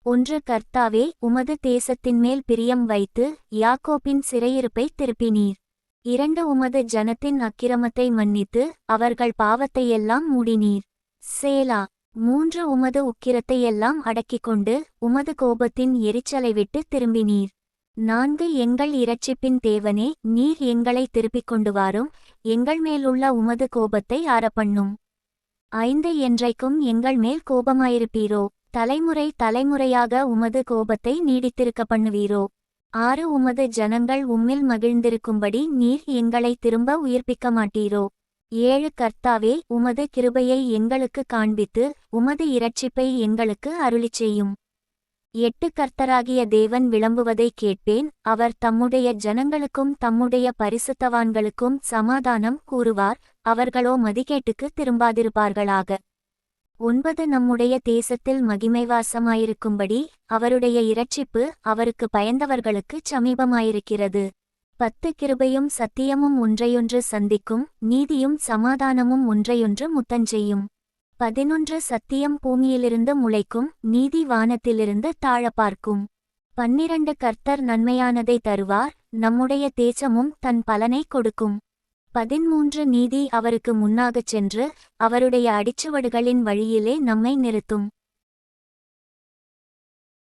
ஒன்று. கர்த்தாவே, உமது தேசத்தின்மேல் பிரியம் வைத்து யாக்கோபின் சிறையிருப்பை திருப்பினீர். 2. உமது ஜனத்தின் அக்கிரமத்தை மன்னித்து அவர்கள் பாவத்தையெல்லாம் மூடினீர். சேலா. 3. உமது உக்கிரத்தையெல்லாம் அடக்கிக்கொண்டு உமது கோபத்தின் எரிச்சலை விட்டு திரும்பினீர். 4. எங்கள் இரட்சிப்பின் தேவனே, நீர் எங்களை திருப்பிக் கொண்டு வாரும், எங்கள் மேலுள்ள உமது கோபத்தை ஆறப்பண்ணும். 5. என்றைக்கும் எங்கள் மேல் கோபமாயிருப்பீரோ? தலைமுறை தலைமுறையாக உமது கோபத்தை நீடித்திருக்க பண்ணுவீரோ? 6. உமது ஜனங்கள் உம்மில் மகிழ்ந்திருக்கும்படி நீர் எங்களை திரும்ப உயிர்ப்பிக்க மாட்டீரோ? 7. கர்த்தாவே, உமது கிருபையை எங்களுக்கு காண்பித்து உமது இரட்சிப்பை எங்களுக்கு அருளிச் செய்யும். 8. கர்த்தராகிய தேவன் விளம்புவதை கேட்பேன், அவர் தம்முடைய ஜனங்களுக்கும் தம்முடைய பரிசுத்தவான்களுக்கும் சமாதானம் கூறுவார், அவர்களோ மதிகேட்டுக்கு திரும்பாதிருப்பார்களாக. 9. நம்முடைய தேசத்தில் மகிமைவாசமாயிருக்கும்படி அவருடைய இரட்சிப்பு அவருக்கு பயந்தவர்களுக்குச் சமீபமாயிருக்கிறது. 10. கிருபையும் சத்தியமும் ஒன்றையொன்று சந்திக்கும், நீதியும் சமாதானமும் ஒன்றையொன்று முத்தஞ்செய்யும். 11. சத்தியம் பூமியிலிருந்து முளைக்கும், நீதி வானத்திலிருந்து தாழப்பார்க்கும். 12. கர்த்தர் நன்மையானதை தருவார், நம்முடைய தேசமும் தன் பலனை கொடுக்கும். 13. நீதி அவருக்கு முன்னாகச் சென்று அவருடைய அடிச்சுவடுகளின் வழியிலே நம்மை நிறுத்தும்.